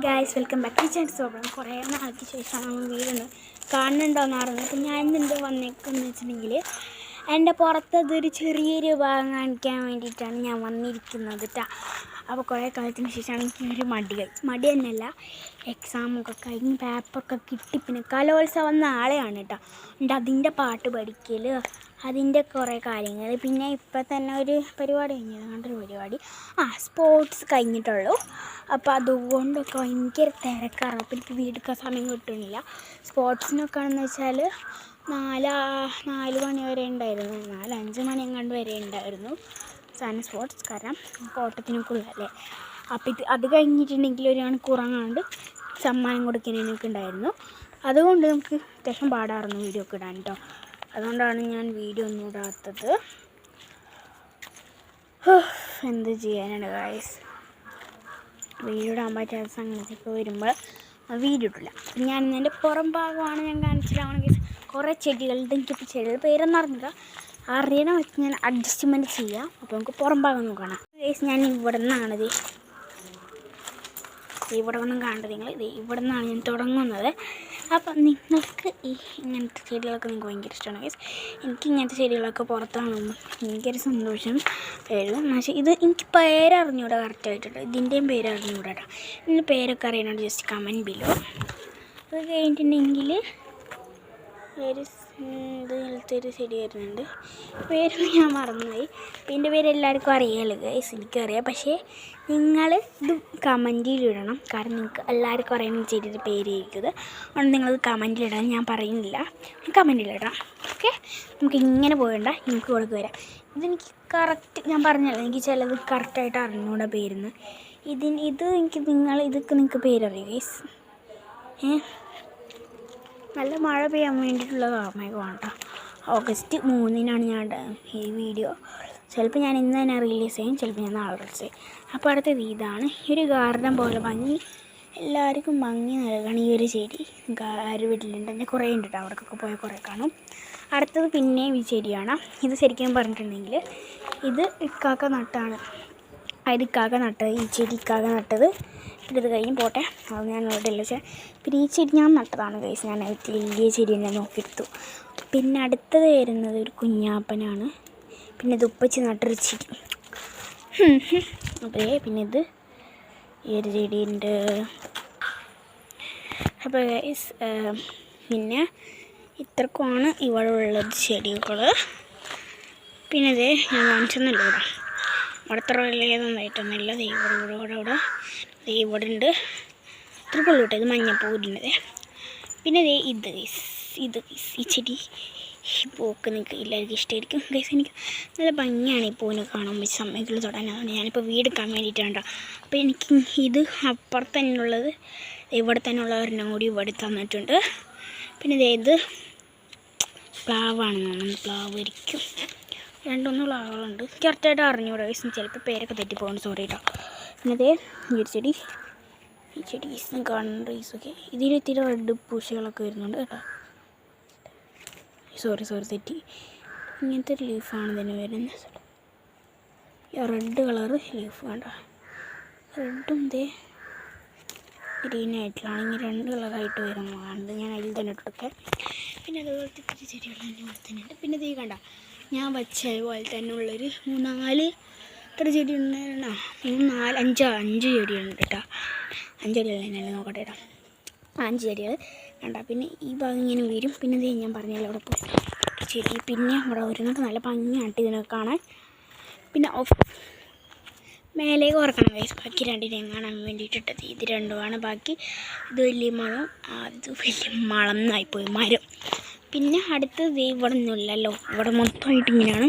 Guys welcome back kitchen സോബം. കുറേ നാൾക്ക് ശേഷമാണ് വീടൊന്ന് കാണുന്നുണ്ടോയെന്ന് അറിഞ്ഞത്. അപ്പം ഞാൻ ഇന്നെന്ത് വന്നേക്കെന്ന് വെച്ചിട്ടുണ്ടെങ്കിൽ എൻ്റെ പുറത്തതൊരു ചെറിയൊരു ഭാഗം കാണിക്കാൻ വേണ്ടിയിട്ടാണ് ഞാൻ വന്നിരിക്കുന്നത് കേട്ടോ. അപ്പോൾ കുറേ കാലത്തിന് ശേഷമാണ് എനിക്കൊരു മടി തന്നെയല്ല, എക്സാമൊക്കെ കഴിഞ്ഞ് പേപ്പറൊക്കെ കിട്ടി. പിന്നെ കലോത്സവം നാളെയാണ് കേട്ടോ. എന്നിട്ട് അതിൻ്റെ പാട്ട് പഠിക്കൽ, അതിൻ്റെ കുറേ കാര്യങ്ങൾ. പിന്നെ ഇപ്പം തന്നെ ഒരു പരിപാടി കഴിഞ്ഞത്, അങ്ങനത്തെ ഒരു പരിപാടി സ്പോർട്സ് കഴിഞ്ഞിട്ടുള്ളൂ. അപ്പോൾ അതുകൊണ്ടൊക്കെ ഭയങ്കര തിരക്കാണ്. അപ്പോൾ എനിക്ക് വീടെടുക്കാൻ സമയം കിട്ടുന്നില്ല. സ്പോർട്സിനൊക്കെ ആണെന്ന് വെച്ചാൽ 4 മണി വരെ ഉണ്ടായിരുന്നു, 4-5 മണി എങ്ങാണ്ട് വരെ ഉണ്ടായിരുന്നു സാധനം സ്പോർട്സ്. കാരണം ഓട്ടത്തിനൊക്കെ ഉള്ളതല്ലേ. അപ്പോൾ അത് കഴിഞ്ഞിട്ടുണ്ടെങ്കിൽ ഒരു മണിക്കൂറങ്ങാണ്ട് സമ്മാനം കൊടുക്കുന്നതിനൊക്കെ ഉണ്ടായിരുന്നു. അതുകൊണ്ട് നമുക്ക് അത്യാവശ്യം പാടാറുന്നു വീഡിയോ ഒക്കെ ഇടാൻ കേട്ടോ. അതുകൊണ്ടാണ് ഞാൻ വീഡിയോ ഒന്നും ഇടാത്തത്. എന്ത് ചെയ്യാനാണ് ഗൈസ്, വീഡിയോ ഇടാൻ പറ്റാത്ത സംഗതിയൊക്കെ വരുമ്പോൾ വീഡിയോ ഇട്ടില്ല. ഞാൻ എൻ്റെ പുറം ഭാഗമാണ് ഞാൻ കാണിച്ചിട്ടാണെങ്കിൽ കുറേ ചെടികളുടെ, എനിക്കിപ്പോൾ ചെടികളുടെ പേരൊന്നും അറിയണം വെച്ച് ഞാൻ അഡ്ജസ്റ്റ്മെൻറ്റ് ചെയ്യാം. അപ്പോൾ നമുക്ക് പുറം ഭാഗം നോക്കണം ഗൈസ്. ഞാൻ ഇവിടെ നിന്നാണിത്, ഇവിടെ ഒന്നും കാണേണ്ടത് നിങ്ങൾ, ഇവിടെ നിന്നാണ് ഞാൻ തുടങ്ങുന്നത്. അപ്പം നിങ്ങൾക്ക് ഇങ്ങനത്തെ ചെടികളൊക്കെ നിങ്ങൾക്ക് ഭയങ്കര ഇഷ്ടമാണ് ഗൈസ്. എനിക്ക് ഇങ്ങനത്തെ ചെടികളൊക്കെ പുറത്താകുമ്പോൾ എനിക്കൊരു സന്തോഷം വരും. പക്ഷേ ഇത് എനിക്ക് പേരറിഞ്ഞൂടെ കറക്റ്റായിട്ടുണ്ട്, ഇതിൻ്റെയും പേരറിഞ്ഞൂടെ കേട്ടോ. ഇതിൻ്റെ പേരൊക്കെ അറിയണോണ്ട് ജസ്റ്റ് കമൻറ്റ് ബിലോ. അത് കഴിഞ്ഞിട്ടുണ്ടെങ്കിൽ ഇതുപോലത്തെ ഒരു ചെടി വരുന്നുണ്ട്, പേരൊന്നും ഞാൻ മറന്നുപോയി. അപ്പം ഇതിൻ്റെ പേര് എല്ലാവർക്കും അറിയാമല്ലോ ഗൈസ്, എനിക്കറിയാം. പക്ഷേ നിങ്ങൾ ഇത് കമൻറ്റിലിടണം, കാരണം നിങ്ങൾക്ക് എല്ലാവർക്കും അറിയുന്ന ചെടിയുടെ പേരായിരിക്കും. അതുകൊണ്ട് നിങ്ങളത് കമൻറ്റിലിടാൻ ഞാൻ പറയുന്നില്ല, കമൻറ്റിലിടാം. ഓക്കെ, നമുക്ക് ഇങ്ങനെ പോകണ്ട, നമുക്ക് ഇവിടെ വരാം. ഇതെനിക്ക് കറക്റ്റ് ഞാൻ പറഞ്ഞല്ലോ, എനിക്ക് ചിലത് കറക്റ്റായിട്ട് അറിഞ്ഞൂടെ പേരുന്ന്. ഇത് എനിക്ക് ഇതൊക്കെ നിങ്ങൾക്ക് പേരറിയാം ഗൈസ്. നല്ല മഴ പെയ്യാൻ വേണ്ടിയിട്ടുള്ള കാർമേഘമാണ് കേട്ടോ. August 3-നാണ് ഞാൻ ഈ വീഡിയോ. ചിലപ്പോൾ ഞാൻ ഇന്ന് തന്നെ റിലീസ് ചെയ്യും, ചിലപ്പോൾ ഞാൻ നാളെ റിലീസ് ചെയ്യും. അപ്പോൾ അടുത്തത് ഇതാണ്, ഈ ഒരു ഗാർഡൻ പോലെ ഭംഗി, എല്ലാവർക്കും ഭംഗി നൽകണം ഈ ഒരു ചെടി. ആര് വീട്ടിലുണ്ട്, എൻ്റെ കുറേ ഉണ്ട് കേട്ടോ, അവിടേക്കൊക്കെ പോയാൽ കുറേ കാണും. അടുത്തത് പിന്നെയും ഈ ചെടിയാണ്. ഇത് ശരിക്കും പറഞ്ഞിട്ടുണ്ടെങ്കിൽ ഇത് ഇക്കാക്ക നട്ടാണ്, ഇത് ഇക്കാക്ക നട്ടത്, ഈ ചെടി ഇക്കാക്ക നട്ടത്. ഇത് കഴിഞ്ഞ് പോട്ടെ, അത് ഞാൻ ഇവിടെയല്ല വെച്ചാൽ. പിന്നെ ഈ ചെടി ഞാൻ നട്ടതാണ് ഗൈസ്, ഞാൻ വലിയ ചെടി തന്നെ നോക്കിയെടുത്തു. പിന്നെ അടുത്തത് വരുന്നത് ഒരു കുഞ്ഞാപ്പനാണ്. പിന്നെ ഇത് ഉപ്പച്ചി നട്ടൊരു ചെടി. അതെ, പിന്നെ ഇത് ഈ ഒരു ചെടിയുണ്ട്. അപ്പോൾ ഗൈസ് പിന്നെ ഇത്രക്കുമാണ് ഇവിടെ ഉള്ളത് ചെടികൾ. പിന്നെ ഇതേ ഞാൻ കാണിച്ചൊന്നുമില്ല, ഇവിടെ അത്ര വലിയതൊന്നായിട്ടൊന്നുമില്ല. ഇവിടെ ഉണ്ട്, ഇത്രക്കുള്ളൂ കേട്ടോ. ഇത് മഞ്ഞപ്പൂവിൻ്റെ. പിന്നെ ഇത് ഈ ചെടി, ഈ പൂക്ക് നിങ്ങൾക്ക് എല്ലാവർക്കും ഇഷ്ടമായിരിക്കും ഗൈസ്. എനിക്ക് നല്ല ഭംഗിയാണ് ഈ പൂവിനെ കാണുമ്പോൾ, സമയത്തിൽ തൊടാൻ. അതുകൊണ്ട് ഞാനിപ്പോൾ വീടെടുക്കാൻ വേണ്ടിയിട്ടാണ്. അപ്പോൾ എനിക്ക് ഇത് അപ്പുറത്ത് തന്നെയുള്ളത്, ഇവിടെ തന്നെ ഉള്ള ഒരെണ്ണം കൂടി ഇവിടെ തന്നിട്ടുണ്ട്. പിന്നെ ഇത് പ്ലാവാണെന്ന് തോന്നുന്നു, പ്ലാവായിരിക്കും. 2-3 പ്ലാവുകളുണ്ട്, കറക്റ്റായിട്ട് അറിഞ്ഞൂടെ ഗൈസ്, ചിലപ്പോൾ പേരൊക്കെ തെറ്റിപ്പോകുന്നു, സോറി കേട്ടോ. പിന്നെ ഈ ഒരു ചെടി, ഈ ചെടി കാണുന്നുണ്ട് ഈസൊക്കെ. ഇതിൽ ഇത്തിരി റെഡ് പൂശികളൊക്കെ വരുന്നുണ്ട് കേട്ടോ. സോറി തെറ്റി. ഇങ്ങനത്തെ ഒരു ലീഫാണ് ഇതിന് വരുന്നത്, റെഡ് കളറ് ലീഫ് വേണ്ട. റെഡും ഗ്രീനായിട്ടുള്ളതാണ്, ഇങ്ങനെ 2 കളറായിട്ട് വരുന്നതാണ്. ഞാൻ അതിൽ തന്നെ ഇട്ടൊക്കെ. പിന്നെ അതുപോലത്തെ ഇത്തിരി ചെടികൾ എൻ്റെ പോലെ തന്നെ ഉണ്ട്. പിന്നെ ഇത് കണ്ട, ഞാൻ വെച്ച പോലെ തന്നെ ഉള്ളൊരു 3-4 എത്ര ചെടി ഉണ്ടായിരുന്നോ, 5 ചെടിയുണ്ട് കേട്ടോ. 5 ചെടികൾ തന്നെ നോക്കട്ടെ കേട്ടോ, 5 ചെടികൾ കണ്ട. പിന്നെ ഈ ഭാഗം ഇങ്ങനെ വരും. പിന്നെ ഞാൻ പറഞ്ഞല്ലോ അവിടെ പോയി ചെടി, പിന്നെ ഇവിടെ വരുന്നൊക്കെ നല്ല ഭംഗിയായിട്ട് ഇതിനൊക്കെ കാണാൻ. പിന്നെ മേലേക്ക് ഓർക്കണം ഗൈസ്, ബാക്കി 2 കാണാൻ വേണ്ടിയിട്ടിട്ടത്. ഇത് 2ആണ്, ബാക്കി ഇത് വലിയ മരം, അത് വലിയ മളം എന്നായിപ്പോയി മരം. പിന്നെ അടുത്തത് ഇവിടെ ഒന്നുമില്ലല്ലോ, ഇവിടെ മൊത്തമായിട്ട് ഇങ്ങനെയാണ്.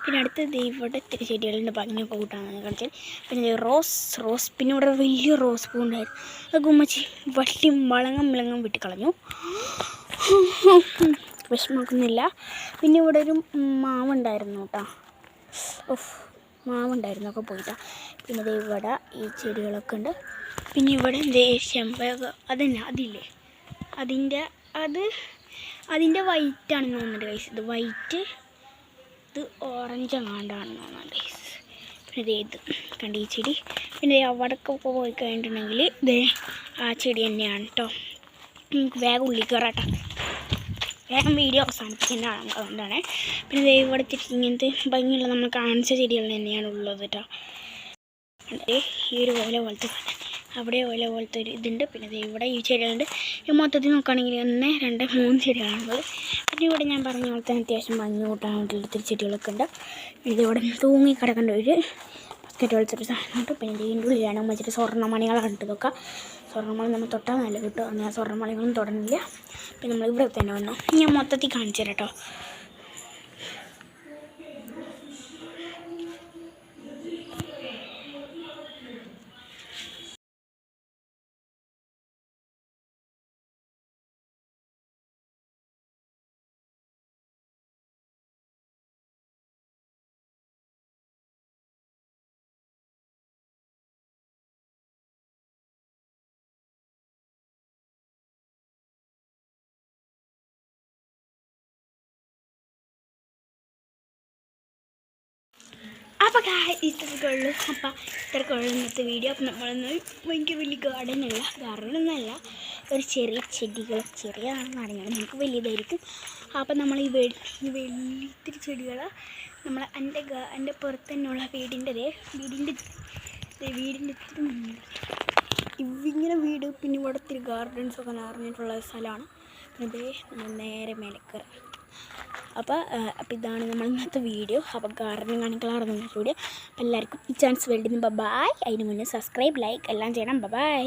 പിന്നെ അടുത്തത് ഇവിടെ ഇത്തിരി ചെടികളുണ്ട്, ഭംഗിയൊക്കെ കൂട്ടാന്ന് കാണിച്ചാൽ. പിന്നെ റോസ്, പിന്നെ ഇവിടെ വലിയ റോസ് പൂ ഉണ്ടായിരുന്നു, അത് ഗുമ്മച്ചി വളങ്ങം വെട്ടിക്കളഞ്ഞു, വിഷമാക്കുന്നില്ല. പിന്നെ ഇവിടെ ഒരു മാവുണ്ടായിരുന്നു കേട്ടോ, മാവുണ്ടായിരുന്നു, ഒക്കെ പോയിട്ടാ. പിന്നെ ഇവിടെ ഈ ചെടികളൊക്കെ ഉണ്ട്. പിന്നെ ഇവിടെ ചെമ്പകം അതില്ലേ, അതിൻ്റെ വൈറ്റാണെന്ന് തോന്നുന്നുണ്ട് ഗൈസ്. ഇത് വൈറ്റ്, ഇത് ഓറഞ്ച് എങ്ങാണ്ടാണെന്ന് തോന്നുന്നുണ്ട് ഗൈസ്. പിന്നെ ഇത് കണ്ട ഈ ചെടി. പിന്നെ അവിടേക്ക് പോയി കഴിഞ്ഞിട്ടുണ്ടെങ്കിൽ ഇത് ആ ചെടി തന്നെയാണ് കേട്ടോ. നമുക്ക് വേഗം ഉള്ളിൽ കയറാട്ടോ. വേഗം വീഡിയോ അവസാനിപ്പിക്കുന്നതാണ്, അതുകൊണ്ടാണ്. പിന്നെ ഇവിടെ ഇങ്ങനത്തെ ഭംഗിയുള്ള നമ്മൾ കാണിച്ച ചെടികൾ തന്നെയാണ് ഉള്ളത് കേട്ടോ. ഈ ഒരു ഓല പോലത്തെ അവിടെ ഓല പോലത്തെ ഒരു ഇതുണ്ട്. പിന്നെ ഇവിടെ ഈ ചെടികളുണ്ട്. ഈ മൊത്തത്തിൽ നോക്കുകയാണെങ്കിൽ 1 2 3 ചെടികളാണുള്ളത്. പിന്നെ ഇവിടെ ഞാൻ പറഞ്ഞ പോലെ തന്നെ അത്യാവശ്യം ഭംഗി കൂട്ടാൻ വേണ്ടിയിട്ട് ഒത്തിരി ചെടികളൊക്കെ ഉണ്ട്. ഇതിവിടെ തൂങ്ങി കിടക്കേണ്ട ഒരു ബക്കറ്റ് പോലത്തെ സാധനമുണ്ട്. പിന്നെ ഇതിൻ്റെ ഉള്ളിലാണ് വെച്ചിട്ട് സ്വർണ്ണമണികളാണ് ഇതൊക്കെ. സ്വർണ്ണമണി നമ്മൾ തൊട്ടാൽ നല്ല കിട്ടും. ഞാൻ സ്വർണ്ണമണികളൊന്നും തൊടണില്ല. പിന്നെ നമ്മൾ ഇവിടെ തന്നെ വന്നു. ഞാൻ മൊത്തത്തിൽ കാണിച്ചു തരാം കേട്ടോ. അപ്പോൾ ഇത്രക്കുള്ളൂ. അപ്പം ഇത്രക്കുള്ളൂ ഇന്നത്തെ വീഡിയോ. അപ്പം നമ്മളൊന്ന് ഭയങ്കര വലിയ ഗാർഡനൊന്നുമല്ല, ഒരു ചെറിയ ചെടികൾ ചെറിയതാണെന്ന് നമുക്ക് വലിയതായിരിക്കും. അപ്പം നമ്മൾ ഈ ഇത്തിരി ചെടികൾ നമ്മൾ എൻ്റെ പുറത്ത് തന്നെയുള്ള വീടിൻ്റെ ഇങ്ങനെ വീട്. പിന്നെ ഇവിടെ ഒത്തിരി ഗാർഡൻസൊക്കെ നിറഞ്ഞിട്ടുള്ള സ്ഥലമാണ്. പിന്നെ നമ്മൾ നേരെ മേലേക്കറ. അപ്പോൾ ഇതാണ് നമ്മൾ ഇന്നത്തെ വീഡിയോ. അപ്പോൾ ഗാർഡനിങ് കാണിക്കലായിരുന്നു ഇന്നത്തെ വീഡിയോ. അപ്പോൾ എല്ലാവർക്കും ഈ ചാൻസ് വേണ്ടി ബൈ. അതിന് മുന്നേ സബ്സ്ക്രൈബ്, ലൈക്ക് എല്ലാം ചെയ്യണം. ബൈ.